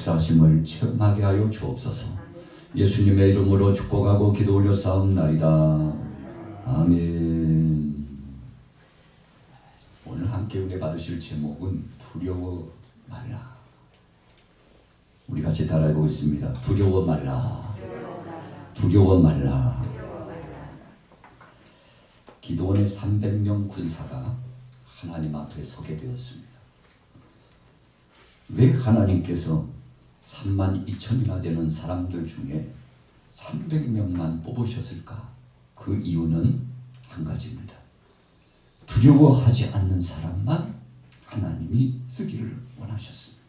역사심을 체험하게 하여 주옵소서. 예수님의 이름으로 축복하고 기도 올려 싸움나이다. 아멘. 오늘 함께 은혜 받으실 제목은 두려워 말라. 우리 같이 따라해 보겠습니다. 두려워 말라. 두려워 말라. 기드온의 300명 군사가 하나님 앞에 서게 되었습니다. 왜 하나님께서 32,000이나 되는 사람들 중에 300명만 뽑으셨을까? 그 이유는 한 가지입니다. 두려워하지 않는 사람만 하나님이 쓰기를 원하셨습니다.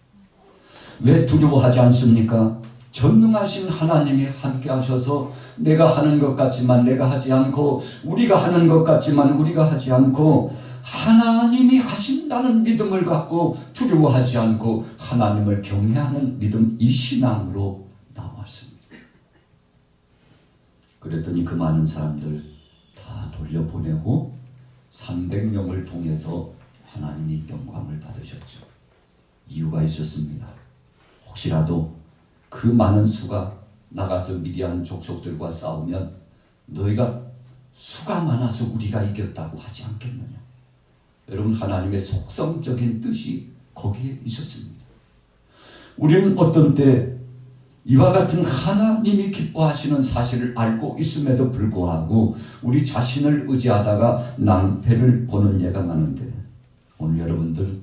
왜 두려워하지 않습니까? 전능하신 하나님이 함께 하셔서 내가 하는 것 같지만 내가 하지 않고 우리가 하는 것 같지만 우리가 하지 않고 하나님이 하신다는 믿음을 갖고 두려워하지 않고 하나님을 경외하는 믿음, 이 신앙으로 나왔습니다. 그랬더니 그 많은 사람들 다 돌려보내고 300명을 통해서 하나님이 영광을 받으셨죠. 이유가 있었습니다. 혹시라도 그 많은 수가 나가서 미디안 족속들과 싸우면 너희가 수가 많아서 우리가 이겼다고 하지 않겠느냐. 여러분, 하나님의 속성적인 뜻이 거기에 있었습니다. 우리는 어떤 때 이와 같은 하나님이 기뻐하시는 사실을 알고 있음에도 불구하고 우리 자신을 의지하다가 낭패를 보는 예가 많은데, 오늘 여러분들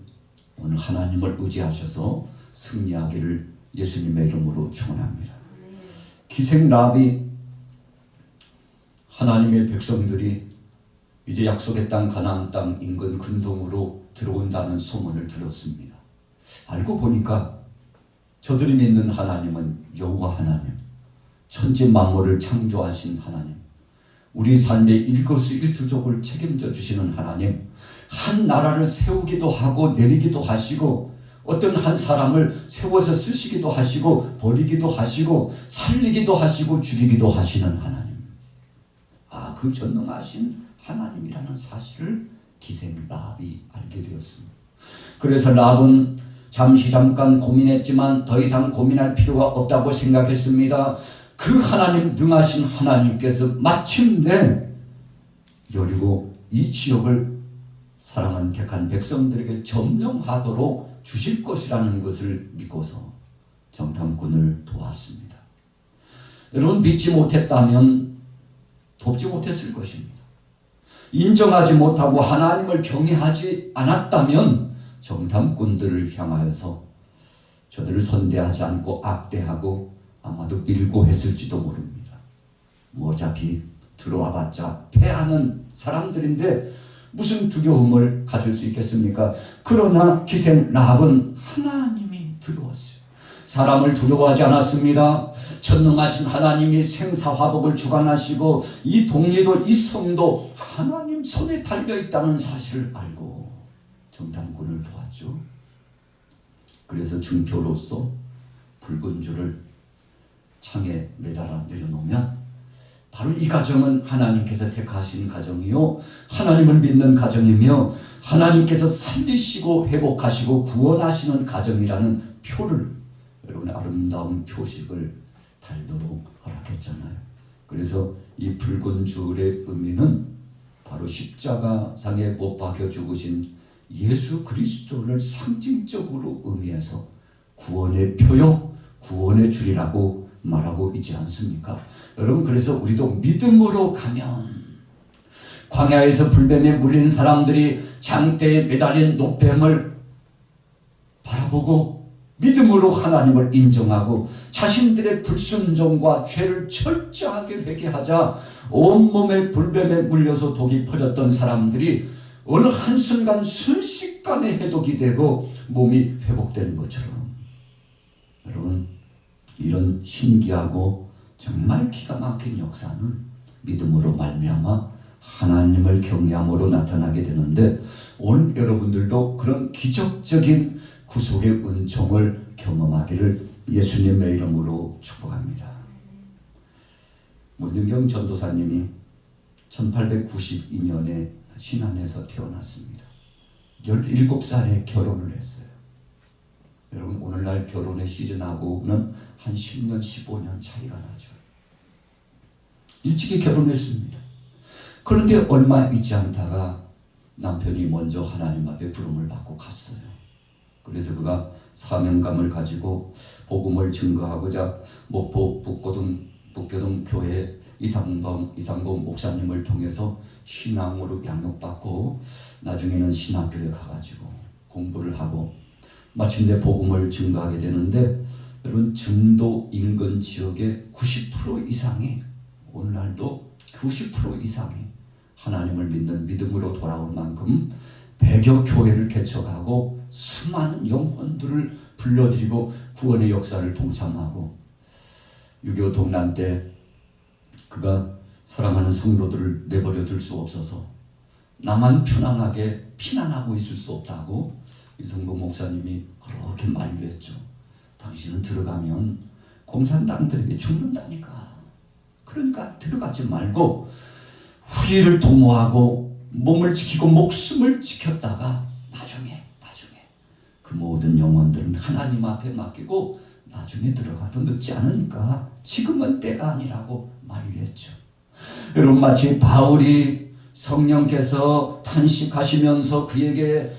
오늘 하나님을 의지하셔서 승리하기를 예수님의 이름으로 축원합니다. 기생 라합이 하나님의 백성들이 이제 약속의 땅 가나안 땅 인근 근동으로 들어온다는 소문을 들었습니다. 알고 보니까 저들이 믿는 하나님은 여호와 하나님, 천지 만물을 창조하신 하나님, 우리 삶의 일거수일투족을 책임져 주시는 하나님, 한 나라를 세우기도 하고 내리기도 하시고 어떤 한 사람을 세워서 쓰시기도 하시고 버리기도 하시고 살리기도 하시고 죽이기도 하시는 하나님, 그 전능하신 하나님이라는 사실을 기생 라합이 알게 되었습니다. 그래서 라합은 잠깐 고민했지만 더 이상 고민할 필요가 없다고 생각했습니다. 그 하나님, 능하신 하나님께서 마침내 여리고 이 지역을 사랑한 택한 백성들에게 점령하도록 주실 것이라는 것을 믿고서 정탐꾼을 도왔습니다. 여러분, 믿지 못했다면 돕지 못했을 것입니다. 인정하지 못하고 하나님을 경외하지 않았다면 정탐꾼들을 향하여서 저들을 선대하지 않고 악대하고 아마도 밀고 했을지도 모릅니다. 어차피 들어와봤자 패하는 사람들인데 무슨 두려움을 가질 수 있겠습니까? 그러나 기생 라합은 하나님이 두려웠어요. 사람을 두려워하지 않았습니다. 전능하신 하나님이 생사화복을 주관하시고 이 동리도 이 성도 하나님 손에 달려있다는 사실을 알고 정탐꾼을 도왔죠. 그래서 증표로서 붉은 줄을 창에 매달아 내려놓으면 바로 이 가정은 하나님께서 택하신 가정이요, 하나님을 믿는 가정이며 하나님께서 살리시고 회복하시고 구원하시는 가정이라는 표를, 여러분의 아름다운 표식을 달도록 허락했잖아요. 그래서 이 붉은 줄의 의미는 바로 십자가상에 못 박혀 죽으신 예수 그리스도를 상징적으로 의미해서 구원의 표요, 구원의 줄이라고 말하고 있지 않습니까? 여러분, 그래서 우리도 믿음으로 가면 광야에서 불뱀에 물린 사람들이 장대에 매달린 노뱀을 바라보고 믿음으로 하나님을 인정하고 자신들의 불순종과 죄를 철저하게 회개하자 온몸에 불뱀에 물려서 독이 퍼졌던 사람들이 어느 한순간 순식간에 해독이 되고 몸이 회복되는 것처럼, 여러분, 이런 신기하고 정말 기가 막힌 역사는 믿음으로 말미암아 하나님을 경외함으로 나타나게 되는데, 오늘 여러분들도 그런 기적적인 구속의 은총을 경험하기를 예수님의 이름으로 축복합니다. 문윤경 전도사님이 1892년에 신안에서 태어났습니다. 17살에 결혼을 했어요. 여러분, 오늘날 결혼의 시즌하고는 한 10년, 15년 차이가 나죠. 일찍이 결혼했습니다. 그런데 얼마 있지 않다가 남편이 먼저 하나님 앞에 부름을 받고 갔어요. 그래서 그가 사명감을 가지고 복음을 증거하고자 목포 북고등 북교동 교회 이상봉 목사님을 통해서 신앙으로 양육받고 나중에는 신학교에 가가지고 공부를 하고 마침내 복음을 증거하게 되는데, 여러분 증도 인근 지역의 90% 이상이, 오늘날도 90% 이상이 하나님을 믿는 믿음으로 돌아올 만큼 100여 교회를 개척하고 수많은 영혼들을 불러들이고 구원의 역사를 동참하고, 6.25 동란 때 그가 사랑하는 성도들을 내버려 둘 수 없어서 나만 편안하게 피난하고 있을 수 없다고 이성봉 목사님이 그렇게 만류했죠. 당신은 들어가면 공산당들에게 죽는다니까. 그러니까 들어가지 말고 후일을 도모하고 몸을 지키고 목숨을 지켰다가 나중에 그 모든 영혼들은 하나님 앞에 맡기고 나중에 들어가도 늦지 않으니까 지금은 때가 아니라고 만류했죠. 여러분, 마치 바울이 성령께서 탄식하시면서 그에게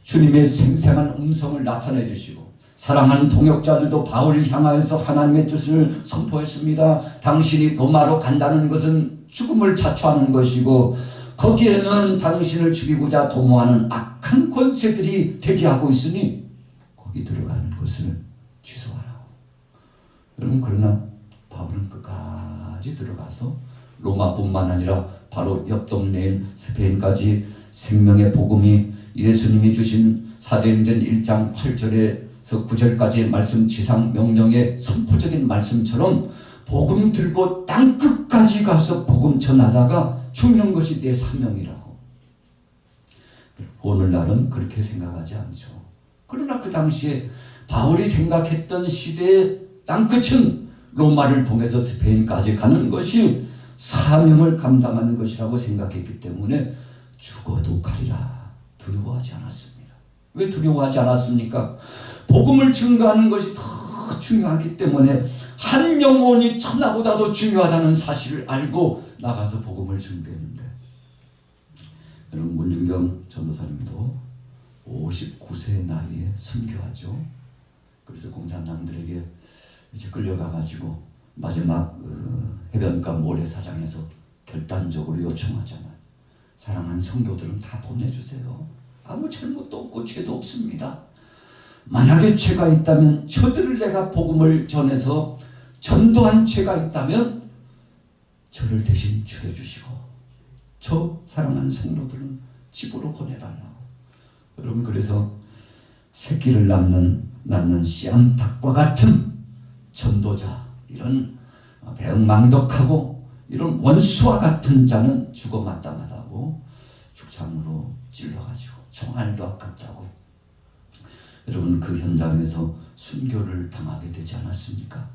주님의 생생한 음성을 나타내 주시고, 사랑하는 동역자들도 바울을 향하여서 하나님의 뜻을 선포했습니다. 당신이 로마로 간다는 것은 죽음을 자초하는 것이고 거기에는 당신을 죽이고자 도모하는 악한 권세들이 대기하고 있으니 거기 들어가는 것을 취소하라고. 여러분, 그러나 바울은 끝까지 들어가서 로마뿐만 아니라 바로 옆 동네인 스페인까지 생명의 복음이, 예수님이 주신 사도행전 1장 8절에서 9절까지의 말씀, 지상 명령의 선포적인 말씀처럼 복음 들고 땅 끝까지 가서 복음 전하다가 죽는 것이 내 사명이라고. 오늘날은 그렇게 생각하지 않죠. 그러나 그 당시에 바울이 생각했던 시대의 땅끝은 로마를 통해서 스페인까지 가는 것이 사명을 감당하는 것이라고 생각했기 때문에 죽어도 가리라 두려워하지 않았습니다. 왜 두려워하지 않았습니까? 복음을 증거하는 것이 더 중요하기 때문에 한 영혼이 천하보다도 중요하다는 사실을 알고 나가서 복음을 증거했는데, 여러분, 문준경 전도사님도 59세 나이에 순교하죠. 그래서 공산당들에게 이제 끌려가가지고 마지막 해변가 모래사장에서 결단적으로 요청하잖아요. 사랑하는 성도들은 다 보내주세요. 아무 잘못도 없고 죄도 없습니다. 만약에 죄가 있다면 저들을 내가 복음을 전해서 전도한 죄가 있다면 저를 대신 죽여주시고 저 사랑하는 성도들은 집으로 보내달라고. 여러분, 그래서 새끼를 낳는 씨암탉과 같은 전도자, 이런 배은망덕하고 이런 원수와 같은 자는 죽어 마땅하다고 죽창으로 찔러가지고 총알도 아깝다고. 여러분, 그 현장에서 순교를 당하게 되지 않았습니까?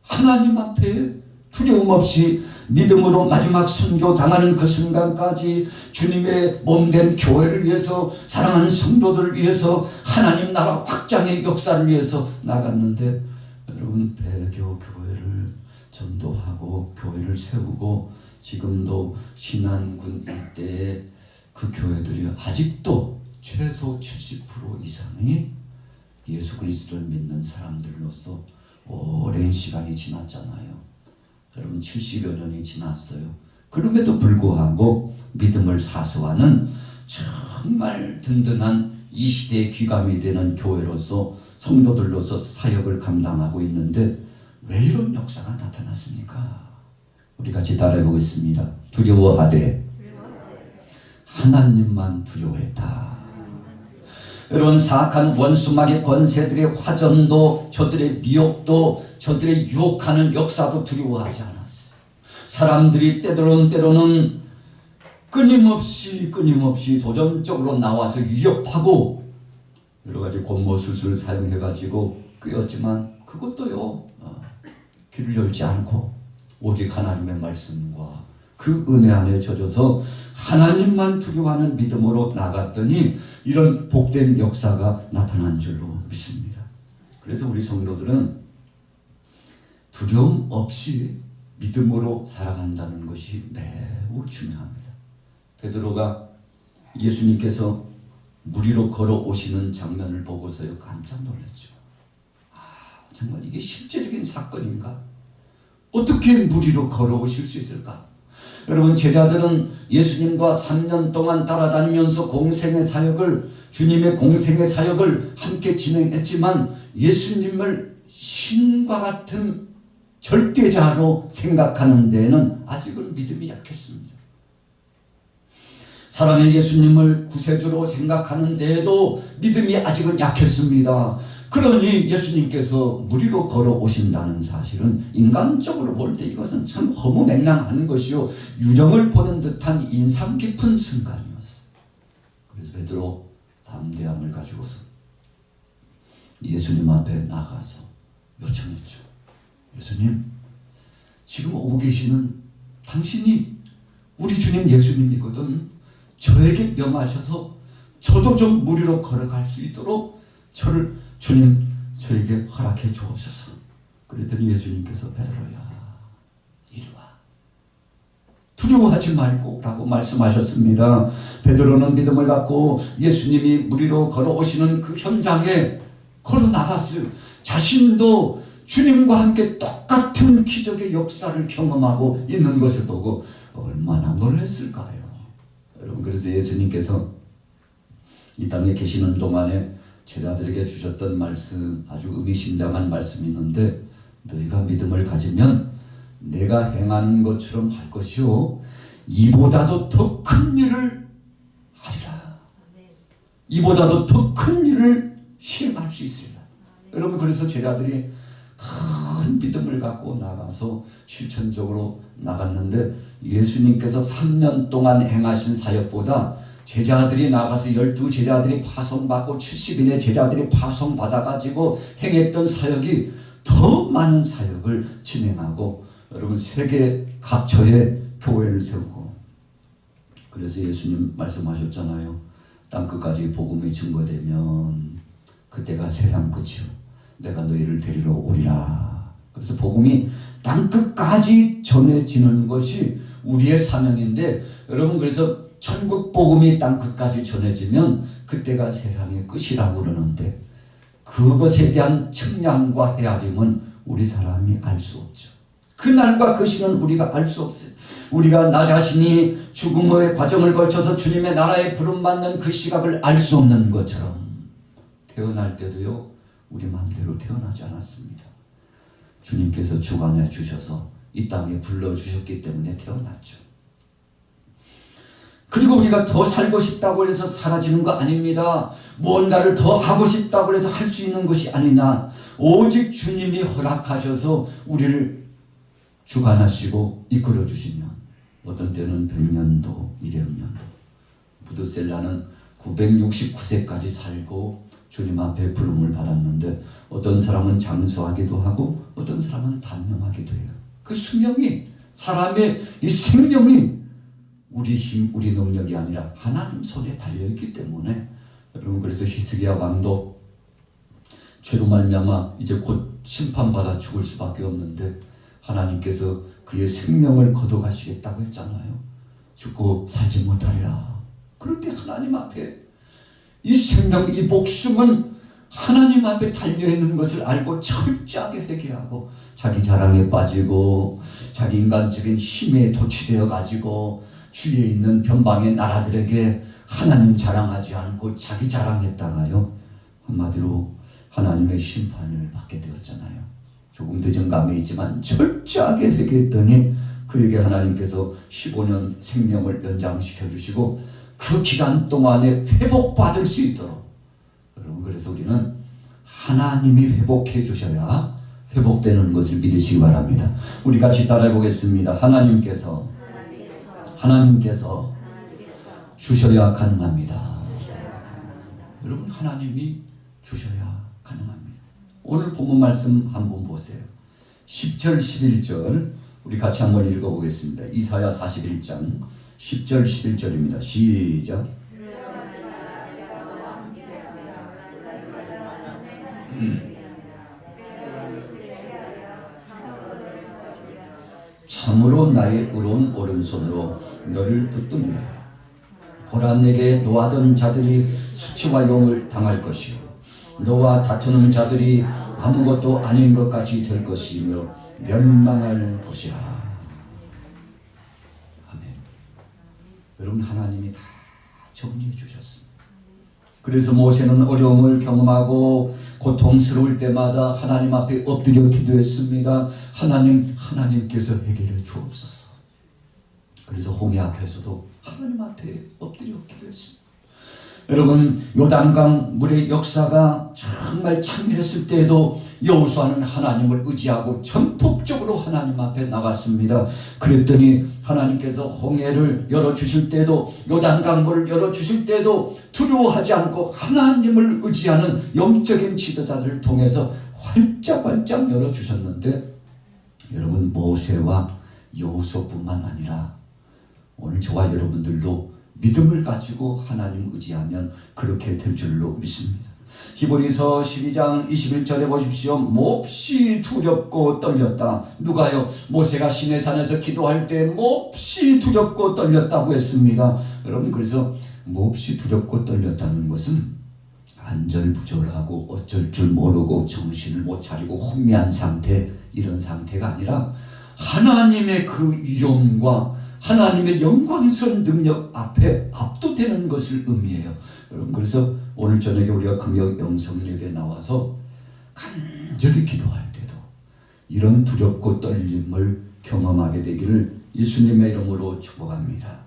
하나님 앞에 두려움 없이 믿음으로 마지막 순교 당하는 그 순간까지 주님의 몸된 교회를 위해서, 사랑하는 성도들을 위해서, 하나님 나라 확장의 역사를 위해서 나갔는데, 여러분, 배교 교회를 전도하고 교회를 세우고 지금도 신안군 일대의 그 교회들이 아직도 최소 70% 이상이 예수 그리스도를 믿는 사람들로서 오랜 시간이 지났잖아요. 여러분, 70여 년이 지났어요. 그럼에도 불구하고 믿음을 사수하는 정말 든든한 이 시대의 귀감이 되는 교회로서, 성도들로서 사역을 감당하고 있는데 왜 이런 역사가 나타났습니까? 우리 같이 따라해 보겠습니다. 두려워하되 하나님만 두려워했다. 여러분, 사악한 원수마귀 권세들의 화전도, 저들의 미혹도, 저들의 유혹하는 역사도 두려워하지 않았어요. 사람들이 때로는 끊임없이 도전적으로 나와서 위협하고 여러 가지 권모술수를 사용해가지고 끄었지만 그것도요, 귀를 열지 않고 오직 하나님의 말씀과 그 은혜 안에 젖어서 하나님만 두려워하는 믿음으로 나갔더니 이런 복된 역사가 나타난 줄로 믿습니다. 그래서 우리 성도들은 두려움 없이 믿음으로 살아간다는 것이 매우 중요합니다. 베드로가 예수님께서 물 위로 걸어오시는 장면을 보고서요 깜짝 놀랐죠. 정말 이게 실제적인 사건인가? 어떻게 무리로 걸어오실 수 있을까? 여러분, 제자들은 예수님과 3년 동안 따라다니면서 공생의 사역을, 주님의 공생의 사역을 함께 진행했지만 예수님을 신과 같은 절대자로 생각하는 데에는 아직은 믿음이 약했습니다. 사랑의 예수님을 구세주로 생각하는 데에도 믿음이 아직은 약했습니다. 그러니 예수님께서 무리로 걸어오신다는 사실은 인간적으로 볼 때 이것은 참 허무맹랑한 것이요, 유령을 보는 듯한 인상 깊은 순간이었어요. 그래서 베드로 담대함을 가지고서 예수님 앞에 나가서 요청했죠. 예수님, 지금 오고 계시는 당신이 우리 주님 예수님이거든. 저에게 명하셔서 저도 좀 무리로 걸어갈 수 있도록 주님 저에게 허락해 주옵소서. 그랬더니 예수님께서 베드로야, 이리 와. 두려워하지 말고 라고 말씀하셨습니다. 베드로는 믿음을 갖고 예수님이 무리로 걸어오시는 그 현장에 걸어 나갔어요. 자신도 주님과 함께 똑같은 기적의 역사를 경험하고 있는 것을 보고 얼마나 놀랐을까요? 여러분, 그래서 예수님께서 이 땅에 계시는 동안에 제자들에게 주셨던 말씀, 아주 의미심장한 말씀이 있는데, 너희가 믿음을 가지면 내가 행하는 것처럼 할 것이요, 이보다도 더 큰 일을 하리라. 이보다도 더 큰 일을 시행할 수 있으리라. 여러분, 그래서 제자들이 큰 믿음을 갖고 나가서 실천적으로 나갔는데, 예수님께서 3년 동안 행하신 사역보다 제자들이 나가서 12제자들이 파송받고 70인의 제자들이 파송받아가지고 행했던 사역이 더 많은 사역을 진행하고, 여러분, 세계 각처에 교회를 세우고, 그래서 예수님 말씀하셨잖아요. 땅끝까지 복음이 증거되면 그때가 세상 끝이요, 내가 너희를 데리러 오리라. 그래서 복음이 땅끝까지 전해지는 것이 우리의 사명인데, 여러분, 그래서 천국 복음이 땅끝까지 전해지면 그때가 세상의 끝이라고 그러는데, 그것에 대한 측량과 헤아림은 우리 사람이 알 수 없죠. 그날과 그 시는 우리가 알 수 없어요. 우리가 나 자신이 죽음의 과정을 거쳐서 주님의 나라에 부름받는 그 시각을 알 수 없는 것처럼, 태어날 때도요, 우리 마음대로 태어나지 않았습니다. 주님께서 주관해 주셔서 이 땅에 불러주셨기 때문에 태어났죠. 그리고 우리가 더 살고 싶다고 해서 사라지는 거 아닙니다. 무언가를 더 하고 싶다고 해서 할 수 있는 것이 아니냐. 오직 주님이 허락하셔서 우리를 주관하시고 이끌어 주시면, 어떤 때는 100년도, 200년도, 부드셀라는 969세까지 살고 주님 앞에 부름을 받았는데, 어떤 사람은 장수하기도 하고 어떤 사람은 단명하기도 해요. 그 수명이, 사람의 이 생명이 우리 힘, 우리 능력이 아니라 하나님 손에 달려있기 때문에, 여러분, 그래서 히스기야 왕도 죄로 말미암아 이제 곧 심판받아 죽을 수밖에 없는데, 하나님께서 그의 생명을 거둬가시겠다고 했잖아요. 죽고 살지 못하리라. 그럴 때 하나님 앞에 이 생명, 이 목숨은 하나님 앞에 달려있는 것을 알고 철저하게 회개하고, 자기 자랑에 빠지고 자기 인간적인 힘에 도취되어 가지고 주위에 있는 변방의 나라들에게 하나님 자랑하지 않고 자기 자랑했다가요, 한마디로 하나님의 심판을 받게 되었잖아요. 조금 늦은 감이 있지만 철저하게 회개했더니 그에게 하나님께서 15년 생명을 연장시켜 주시고 그 기간 동안에 회복받을 수 있도록, 여러분, 그래서 우리는 하나님이 회복해 주셔야 회복되는 것을 믿으시기 바랍니다. 우리 같이 따라해 보겠습니다. 하나님께서 주셔야 가능합니다. 여러분, 하나님이 주셔야 가능합니다. 오늘 본문 말씀 한번 보세요. 10절 11절 우리 같이 한번 읽어보겠습니다. 이사야 41장 10절 11절입니다. 시작. 참으로 나의 의로운 오른손으로 너를 붙듭니다. 보라, 내게 노하던 자들이 수치와 용을 당할 것이요, 너와 다투는 자들이 아무것도 아닌 것 같이 될 것이며, 멸망할 것이라. 아멘. 여러분, 하나님이 다 정리해 주셨습니다. 그래서 모세는 어려움을 경험하고 고통스러울 때마다 하나님 앞에 엎드려 기도했습니다. 하나님께서 해결해 주옵소서. 그래서 홍해 앞에서도 하나님 앞에 엎드려 기도했습니다. 여러분, 요단강 물의 역사가 정말 창렬했을 때에도 여호수아는 하나님을 의지하고 전폭적으로 하나님 앞에 나갔습니다. 그랬더니 하나님께서 홍해를 열어주실 때도, 요단강 물을 열어주실 때도 두려워하지 않고 하나님을 의지하는 영적인 지도자들을 통해서 활짝활짝 열어주셨는데, 여러분, 모세와 여호수아뿐만 아니라 오늘 저와 여러분들도 믿음을 가지고 하나님 의지하면 그렇게 될 줄로 믿습니다. 히브리서 12장 21절에 보십시오. 몹시 두렵고 떨렸다. 누가요? 모세가 시내산에서 기도할 때 몹시 두렵고 떨렸다고 했습니다. 여러분, 그래서 몹시 두렵고 떨렸다는 것은 안절부절하고 어쩔 줄 모르고 정신을 못 차리고 혼미한 상태, 이런 상태가 아니라 하나님의 그 위엄과 하나님의 영광스러운 능력 앞에 압도되는 것을 의미해요. 여러분, 그래서 오늘 저녁에 우리가 금요 영성 예배에 나와서 간절히 기도할 때도 이런 두렵고 떨림을 경험하게 되기를 예수님의 이름으로 축복합니다.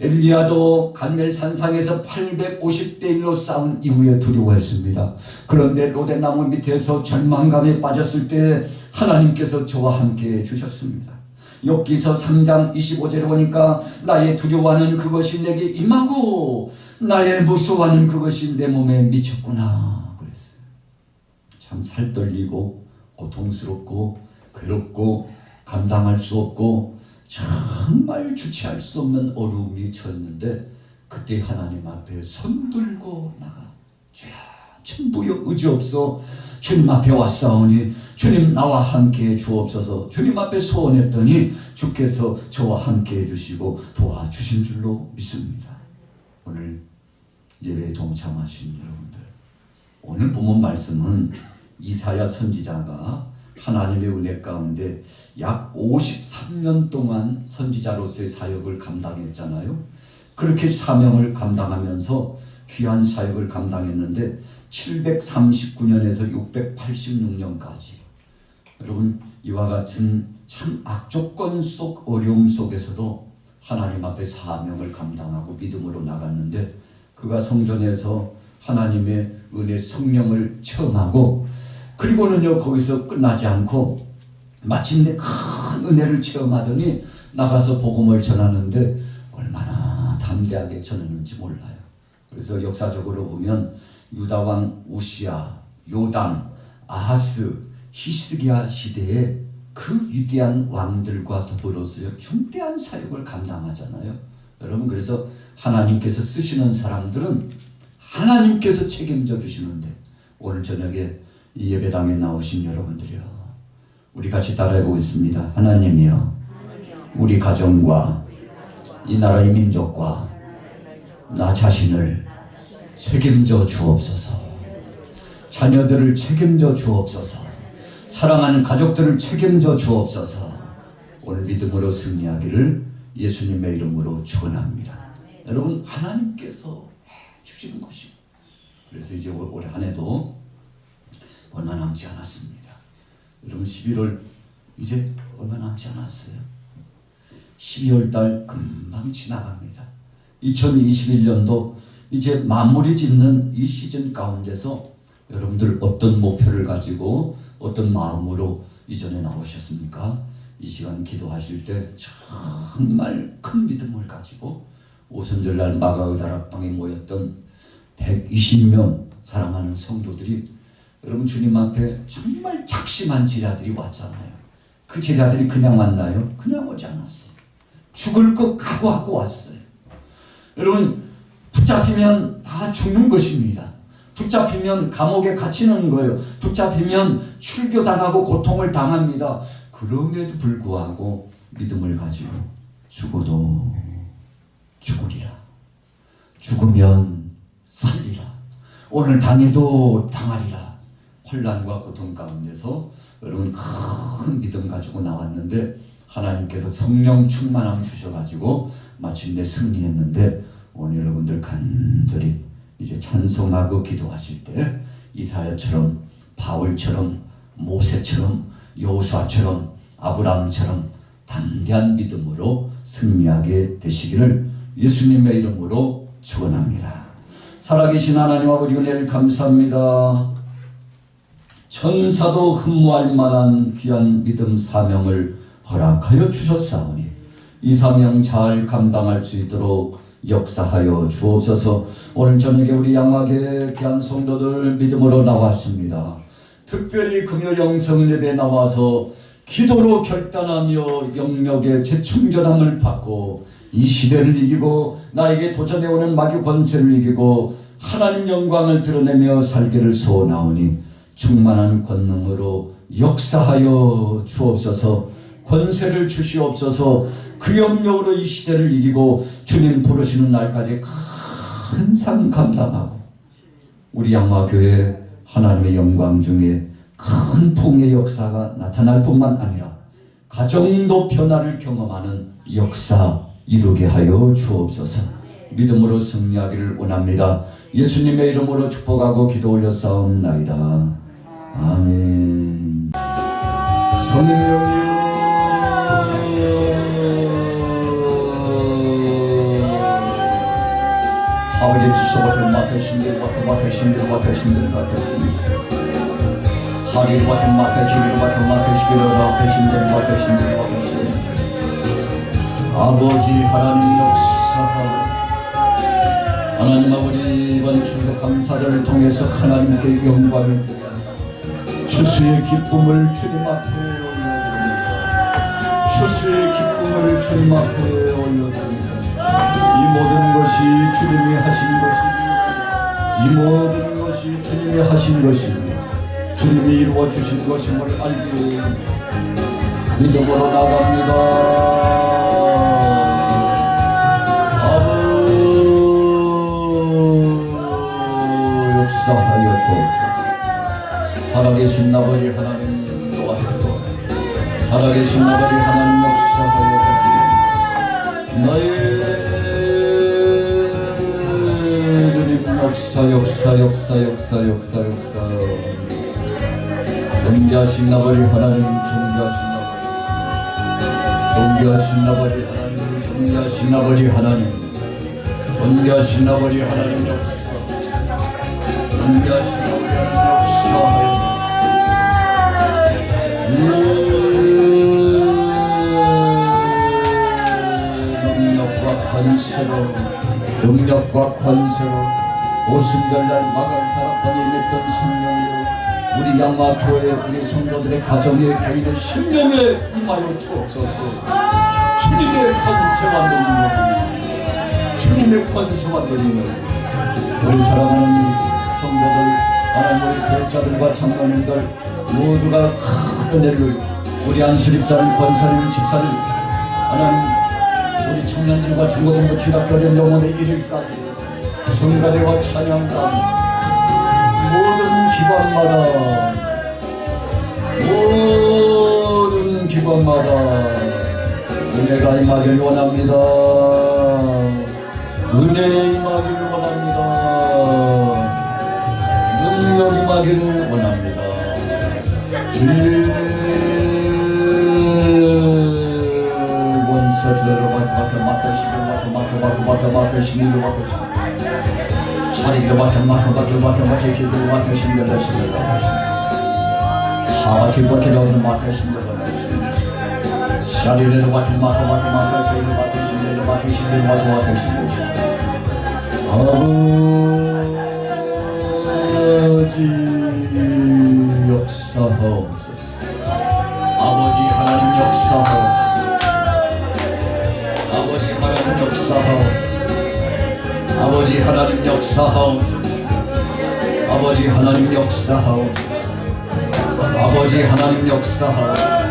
엘리야도 갈멜산상에서 850대 1로 싸운 이후에 두려워했습니다. 그런데 로데나무 밑에서 절망감에 빠졌을 때 하나님께서 저와 함께 해주셨습니다. 욥기서 3장 25절에 보니까 나의 두려워하는 그것이 내게 임하고 나의 무서워하는 그것이 내 몸에 미쳤구나 그랬어요. 참 살떨리고 고통스럽고 괴롭고 감당할 수 없고 정말 주체할 수 없는 어려움이 쳤는데, 그때 하나님 앞에 손들고 나가 주여 천부여 의지없어 주님 앞에 왔사오니 주님 나와 함께 주옵소서. 주님 앞에 소원했더니 주께서 저와 함께 해주시고 도와주신 줄로 믿습니다. 오늘 예배에 동참하신 여러분들, 오늘 본문 말씀은 이사야 선지자가 하나님의 은혜 가운데 약 53년 동안 선지자로서의 사역을 감당했잖아요. 그렇게 사명을 감당하면서 귀한 사역을 감당했는데 739년에서 686년까지 여러분, 이와 같은 참 악조건 속 어려움 속에서도 하나님 앞에 사명을 감당하고 믿음으로 나갔는데, 그가 성전에서 하나님의 은혜 성령을 체험하고, 그리고는요 거기서 끝나지 않고 마침내 큰 은혜를 체험하더니 나가서 복음을 전하는데 얼마나 담대하게 전했는지 몰라요. 그래서 역사적으로 보면 유다왕 우시야, 요담, 아하스, 히스기야 시대에 그 위대한 왕들과 더불어서 중대한 사역을 감당하잖아요. 여러분, 그래서 하나님께서 쓰시는 사람들은 하나님께서 책임져 주시는데, 오늘 저녁에 이 예배당에 나오신 여러분들이요, 우리 같이 따라해 보겠습니다. 하나님이여, 우리 가정과 이 나라의 민족과 나 자신을 책임져 주옵소서. 자녀들을 책임져 주옵소서. 사랑하는 가족들을 책임져 주옵소서. 오늘 믿음으로 승리하기를 예수님의 이름으로 축원합니다. 여러분, 하나님께서 해주시는 것입니다. 그래서 이제 올 한 해도 얼마 남지 않았습니다. 여러분, 11월 이제 얼마 남지 않았어요. 12월 달 금방 지나갑니다. 2021년도 이제 마무리 짓는 이 시즌 가운데서 여러분들 어떤 목표를 가지고 어떤 마음으로 이전에 나오셨습니까? 이 시간 기도하실 때 정말 큰 믿음을 가지고 오순절날 마가의 다락방에 모였던 120명 사랑하는 성도들이, 여러분, 주님 앞에 정말 작심한 제자들이 왔잖아요. 그 제자들이 그냥 왔나요? 그냥 오지 않았어요. 죽을 것 각오하고 왔어요. 여러분, 붙잡히면 다 죽는 것입니다. 붙잡히면 감옥에 갇히는 거예요. 붙잡히면 출교당하고 고통을 당합니다. 그럼에도 불구하고 믿음을 가지고 죽어도 죽으리라, 죽으면 살리라, 오늘 당해도 당하리라, 혼란과 고통 가운데서 여러분 큰 믿음 가지고 나왔는데 하나님께서 성령 충만함 주셔가지고 마침내 승리했는데 오늘 여러분들 간절히 이제 찬송하고 기도하실 때 이사야처럼 바울처럼 모세처럼 여호수아처럼 아브라함처럼 담대한 믿음으로 승리하게 되시기를 예수님의 이름으로 축원합니다. 살아계신 하나님 아버지 은혜를 감사합니다. 천사도 흠모할 만한 귀한 믿음 사명을 허락하여 주셨사오니 이 사명 잘 감당할 수 있도록 역사하여 주옵소서. 오늘 저녁에 우리 양막의 귀한 성도들 믿음으로 나왔습니다. 특별히 금요 영성 예배에 나와서 기도로 결단하며 영역의 재충전함을 받고 이 시대를 이기고 나에게 도전해오는 마귀 권세를 이기고 하나님 영광을 드러내며 살기를 소원하오니 충만한 권능으로 역사하여 주옵소서. 권세를 주시옵소서. 그 영역으로 이 시대를 이기고 주님 부르시는 날까지 큰 상 감당하고 우리 양마교회 하나님의 영광 중에 큰 풍의 역사가 나타날 뿐만 아니라 가정도 변화를 경험하는 역사 이루게 하여 주옵소서. 믿음으로 승리하기를 원합니다. 예수님의 이름으로 축복하고 기도 올렸사옵나이다. 아멘. 성령이여 아버지 지소밭에 맡으신들 맡으신들 하리 같은 맡으시기를 맡으시기를 맡으신들 아버지 하나님 역사가 하나님 아버지 이번 주도 감사를 통해서 하나님께 영광을 드려 추수의 기쁨을 주님 앞에 올려드립니다. 추수의 기쁨을 주님 앞에 올려드립니다. 이 모든 것이 주님이 하신 것이니 이 모든 것이 주님이 하신 것이니 주님이 이루어 주신 것임을 알게 믿음으로 나갑니다. 아버 역사하여 주옵소서. 살아계신 아버지 하나님 도와주시고 살아계신 아버지 하나님 역사하여 주옵소서. 너의 역사 존귀하신 아버지 하나님 존귀하신 아버지 하나님 존귀하신 아버지 하나님 존귀하신 아버지 하나님 역사 존귀하신 아버지 하나님 역사하여 능력과 권세로 오순절날 막을 타락하니 맺던 성령으로 우리 양마교회 우리 성도들의 가정에 개인의 심령에 임하여 주옵소서. 주님의 권세와 능력 주님의 권세와 능력 우리 사랑하는 성도들 하나님 우리 교회자들과 장로님들 모두가 큰 은혜를 우리 안수집사님 권사님 집사님 하나님 우리 청년들과 중고등부 중학교 어린 영혼의 이르기까지 성가대와 찬양단 모든 기관마다 은혜가 임하길 원합니다. 은혜 임하길 원합니다. 능력 임하길 원합니다. 원사들로 맡으시길 사리를 맡으시길 하와키버키라고 맡으시길 사리를 맡으시길 아버지 역사하옵소서. 아버지 하나님 역사하옵소서. 아버지 하나님 역사하옵소서. 아버지 하나님 역사하옵소서. 아버지 하나님 역사하옵소서. 아버지 하나님 역사하옵소서.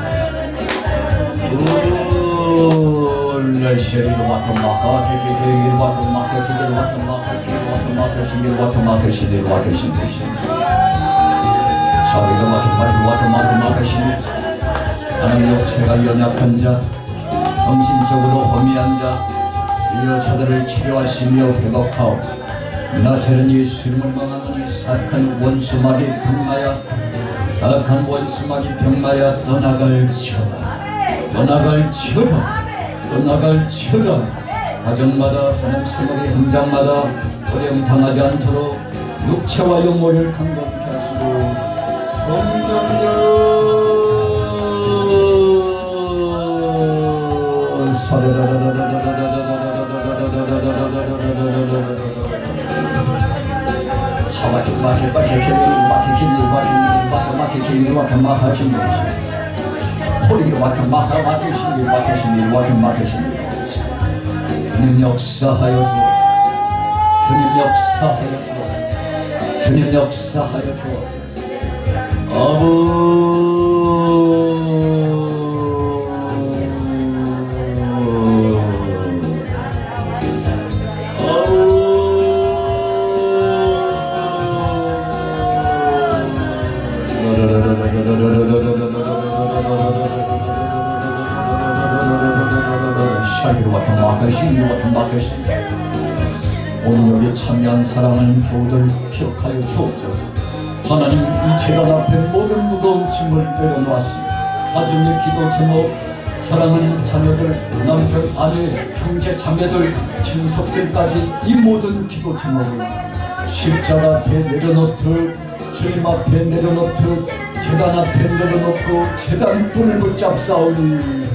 르시리로 맡아 개개개를 맡아 기대로 맡아 신기로 맡아 자기가 마지막에 하나님 육체가 연약한 자, 정신적으로 허미한 자, 이어 저들을 치료하시며 회복하옵소서. 나세는 예수님을 망하노니 사악한 원수마귀 병마야, 사악한 원수마귀 병마야 떠나갈지어다. 떠나갈지어다. 떠나갈지어다. 가정마다 하나님 생활의 현장마다 어려움 당하지 않도록 육체와 영혼을 강건케 하시고 성령여 주님 역사하여 주옵소서. 주님 역사하여 주옵소서. 주님 역사하여 주옵소서. 오늘 여기 참여한 사랑하는 교우들 기억하여 주옵소서. 하나님, 이 재단 앞에 모든 무거운 짐을 내려놓았습니다. 가정의 기도 제목, 사랑하는 자녀들, 남편, 아내, 형제, 자매들, 친속들까지 이 모든 기도 제목을 십자가 앞에 내려놓듯, 주님 앞에 내려놓듯, 재단 앞에 내려놓고 재단 뿔을 붙잡사오니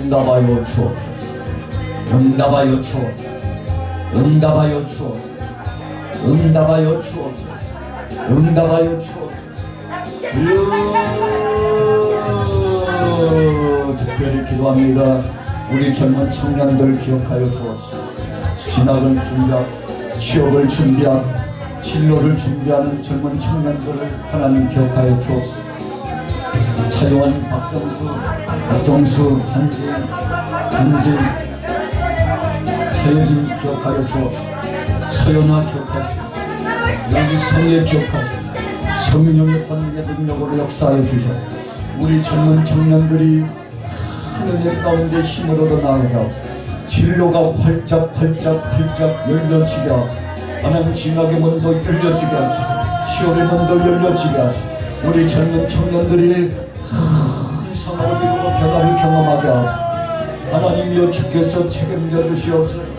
응답하여 주옵소서. 응답하여 주옵소서. 응답하여 주옵소서. 응답하여 주옵소서. 응답하여 주옵소서. 특별히 기도합니다. 우리 젊은 청년들 기억하여 주옵소서. 진학을 준비하고 취업을 준비하고 진로를 준비하는 젊은 청년들을 하나님 기억하여 주옵소서. 차용환, 박성수, 박종수, 한진, 최여진 기억하여 주옵소서. 서연아 기억하시고 영성예 기억하시고 성령의 권능의 능력으로 역사하여 주셔서 우리 젊은 청년들이 하늘의 가운데 힘을 얻어 나가게 하옵소서. 진로가 활짝 열려지게 하옵소서. 하나님 진학의 문도 열려지게 하시고 시험의 문도 열려지게 하시고 우리 젊은 청년들이 성화를 이루고 변화를 경험하게 하옵소서. 하나님이여 주께서 책임져 주시옵소서.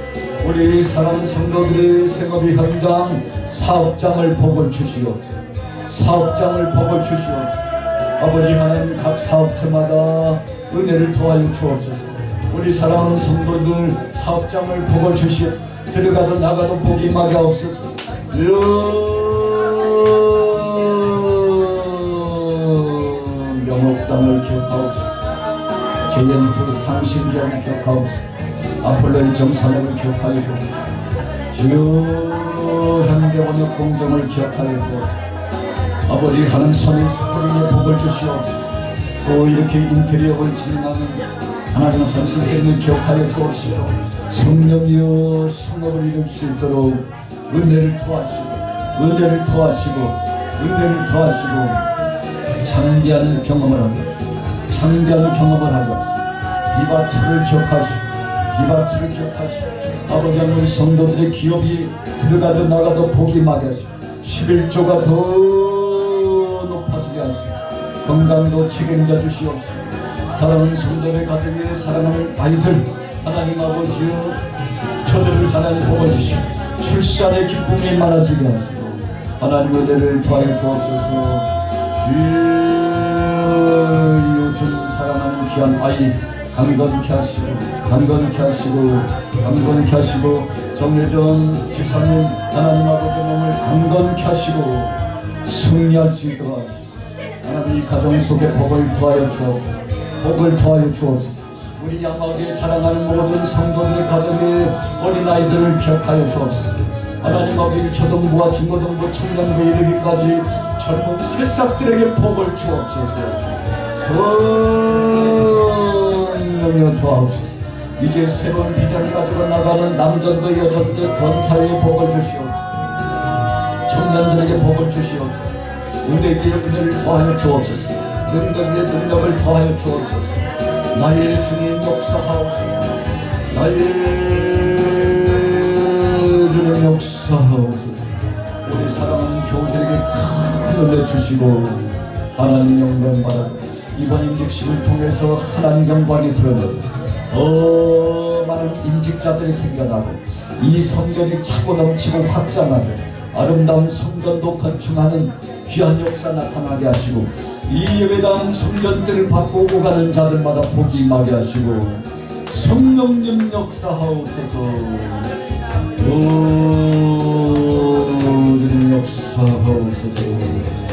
우리 사랑하는 성도들의 생업의 현장 사업장을 복을 주시옵소서. 사업장을 복을 주시옵소서. 아버지 하나님 각 사업체마다 은혜를 도와여 주옵소서. 우리 사랑하는 성도들 사업장을 복을 주시옵소서. 들어가도 나가도 복이 임하게 하옵소서. 영업당을 기억하옵소서. 제yen투 상신경 기억하옵소서. 아폴로의 정산업을 기억하여 주옵소서. 주여 현대원역 공정을 기억하여 주옵소서. 아버지 하는 선의 스프링의 복을 주시옵소서. 또 이렇게 인테리어를 진행하는 하나님의 선 선생님을 기억하여 주옵시고 성령이여 성업을 이룰 수 있도록 은혜를 더하시고 창대한 경험을 하고 비바트를 기억하시고 아버지 하나님 성도들의 기업이 들어가도 나가도 복이 임하게 하시고 11조가 더 높아지게 하시고 건강도 책임져 주시옵소서. 사랑하는 성도의 가정에 사랑하는 아이들 하나님 아버지여 저들을 하나님 도와주시고 출산의 기쁨이 많아지게 하시고 하나님 은혜를 더하여 주옵소서. 요즘 사랑하는 귀한 아이 강건케 하시고 정혜정 집사님 하나님 아버지 몸을 강건케 하시고 승리할 수 있도록 하시고 하나님 이 가정 속에 복을 더하여 주옵소서. 우리 양마을에 사랑하는 모든 성도들의 가정의 어린아이들을 기억하여 주옵소서. 하나님 아버지 초등부와 중고등부 청년부 이르기까지 젊은 새싹들에게 복을 주옵소서. 성령이여 도와옵소서. 이제 새로운 비전을 가지고 나가는 남전도 여전도 권사의 복을 주시옵소서. 청년들에게 복을 주시옵소서. 은혜 위에 은혜를 더하여 주옵소서. 능력 위에 능력을 더하여 주옵소서. 나의 주님 역사하옵소서. 나의 주님 역사하옵소서. 우리 사랑하는 교우들에게 큰 은혜 주시고 하나님 영광 받아 이번 임직식을 통해서 하나님 영광이 드러나고 더 많은 임직자들이 생겨나고 이 성전이 차고 넘치고 확장하고 아름다운 성전도 건축하는 귀한 역사 나타나게 하시고 이 예배당 성전들을 바꾸고 가는 자들마다 복이 임하게 하시고 성령님 역사하옵소서. 주님 역사하옵소서.